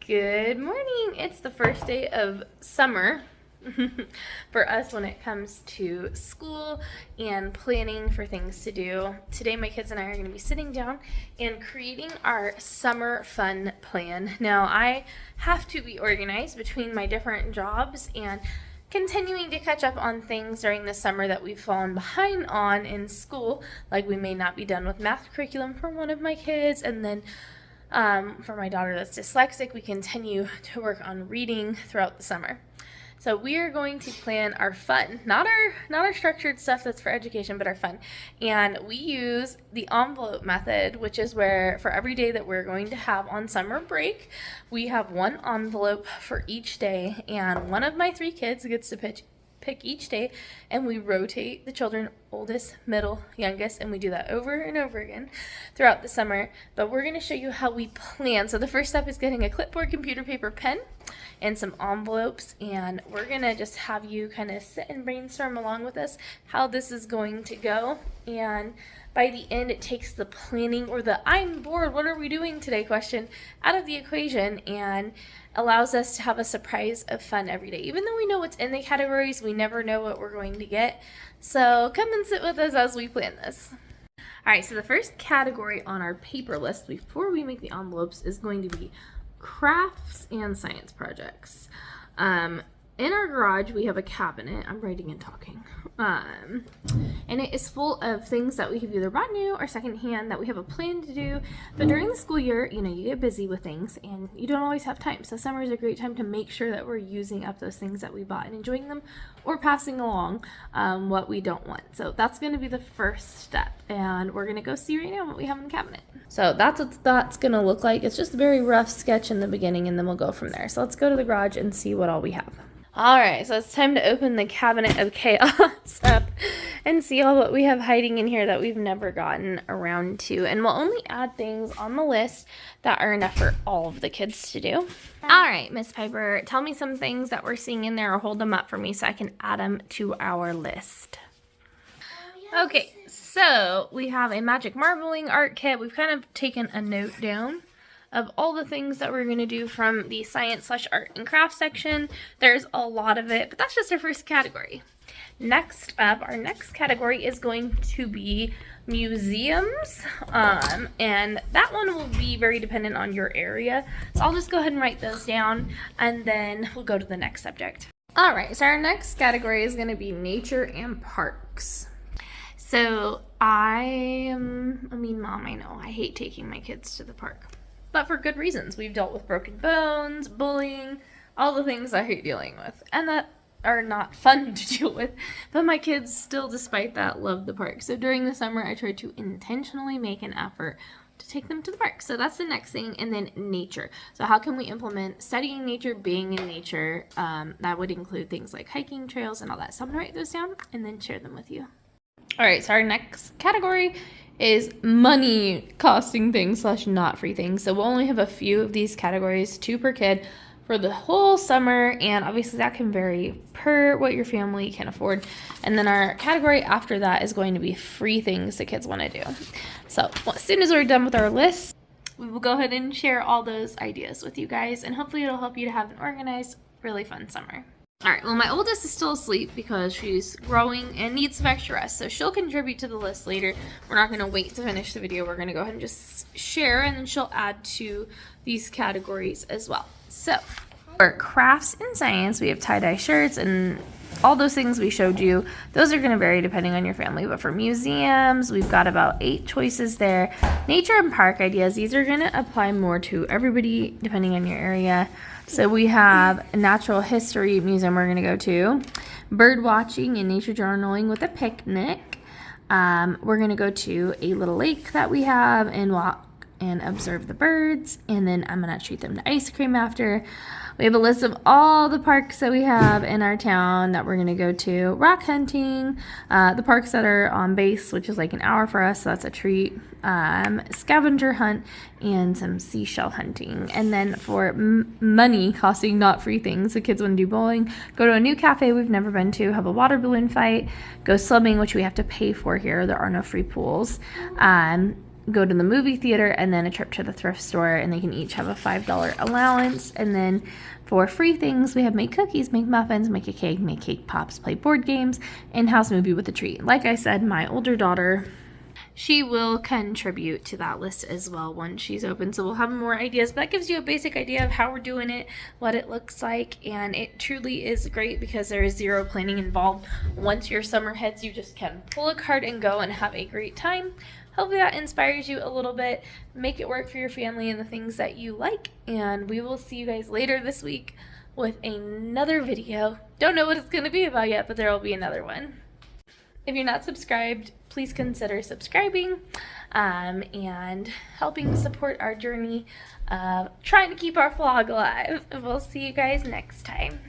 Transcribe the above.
Good morning. It's the first day of summer for us when it comes to school and planning for things to do. Today my kids and I are going to be sitting down and creating our summer fun plan. Now I have to be organized between my different jobs and continuing to catch up on things during the summer that we've fallen behind on in school, like we may not be done with math curriculum for one of my kids, and then for my daughter that's dyslexic, we continue to work on reading throughout the summer. So we are going to plan our fun, not our structured stuff that's for education, but our fun. And we use the envelope method, which is where for every day that we're going to have on summer break, we have one envelope for each day, and one of my 3 kids gets to pick each day, and we rotate the children, oldest, middle, youngest, and we do that over and over again throughout the summer. But we're going to show you how we plan. So the first step is getting a clipboard, computer, paper, pen, and some envelopes, and we're going to just have you kind of sit and brainstorm along with us how this is going to go. And by the end, it takes the planning or the "I'm bored, what are we doing today" question out of the equation and allows us to have a surprise of fun every day. Even though we know what's in the categories, we never know what we're going to get. So come and sit with us as we plan this. All right, so the first category on our paper list before we make the envelopes is going to be crafts and science projects. In our garage, we have a cabinet. I'm writing and talking. And it is full of things that we have either bought new or secondhand that we have a plan to do. But during the school year, you get busy with things and you don't always have time. So summer is a great time to make sure that we're using up those things that we bought and enjoying them, or passing along what we don't want. So that's going to be the first step. And we're going to go see right now what we have in the cabinet. So that's what that's going to look like. It's just a very rough sketch in the beginning, and then we'll go from there. So let's go to the garage and see what all we have. All right, so it's time to open the cabinet of chaos up and see all what we have hiding in here that we've never gotten around to. And we'll only add things on the list that are enough for all of the kids to do. All right, Miss Piper, tell me some things that we're seeing in there, or hold them up for me so I can add them to our list. Okay, so we have a magic marbling art kit. We've kind of taken a note down of all the things that we're going to do from the science/art and craft section. There's a lot of it, but that's just our first category. Next up, our next category is going to be museums, and that one will be very dependent on your area. So I'll just go ahead and write those down, and then we'll go to the next subject. All right, so our next category is going to be nature and parks. So I'm a mean mom, I know. I hate taking my kids to the park, but for good reasons. We've dealt with broken bones, bullying, all the things I hate dealing with, and that are not fun to deal with. But my kids still, despite that, love the park. So during the summer, I try to intentionally make an effort to take them to the park. So that's the next thing. And then nature. So how can we implement studying nature, being in nature? That would include things like hiking trails and all that. So I'm going to write those down and then share them with you. All right, so our next category is money costing things / not free things. So we'll only have a few of these categories, 2 per kid for the whole summer, and obviously that can vary per what your family can afford. And then our category after that is going to be free things the kids want to do. So as soon as we're done with our list, we will go ahead and share all those ideas with you guys, and hopefully it'll help you to have an organized, really fun summer. All right, well, my oldest is still asleep because she's growing and needs some extra rest, so she'll contribute to the list later. We're not going to wait to finish the video. We're going to go ahead and just share, and then she'll add to these categories as well. So for crafts and science, we have tie-dye shirts and all those things we showed you. Those are going to vary depending on your family. But for museums, we've got about 8 choices there. Nature and park ideas, these are going to apply more to everybody depending on your area. So we have a natural history museum we're going to go to, bird watching and nature journaling with a picnic. We're going to go to a little lake that we have and walk and observe the birds, and then I'm going to treat them to ice cream after. We have a list of all the parks that we have in our town that we're going to go to. Rock hunting, the parks that are on base, which is like an hour for us, so that's a treat. Scavenger hunt, and some seashell hunting. And then for money costing not free things, the kids want to do bowling, go to a new cafe we've never been to, have a water balloon fight, go swimming, which we have to pay for here. There are no free pools. go to the movie theater, and then a trip to the thrift store, and they can each have a $5 allowance. And then for free things, we have make cookies, make muffins, make a cake, make cake pops, play board games, in-house movie with a treat. Like I said, my older daughter, she will contribute to that list as well once she's open, so we'll have more ideas. But that gives you a basic idea of how we're doing it, what it looks like, and it truly is great because there is zero planning involved. Once your summer hits, you just can pull a card and go and have a great time. Hopefully that inspires you a little bit. Make it work for your family and the things that you like, and we will see you guys later this week with another video. Don't know what it's going to be about yet, but there will be another one. If you're not subscribed, please consider subscribing and helping support our journey of trying to keep our vlog alive. We'll see you guys next time.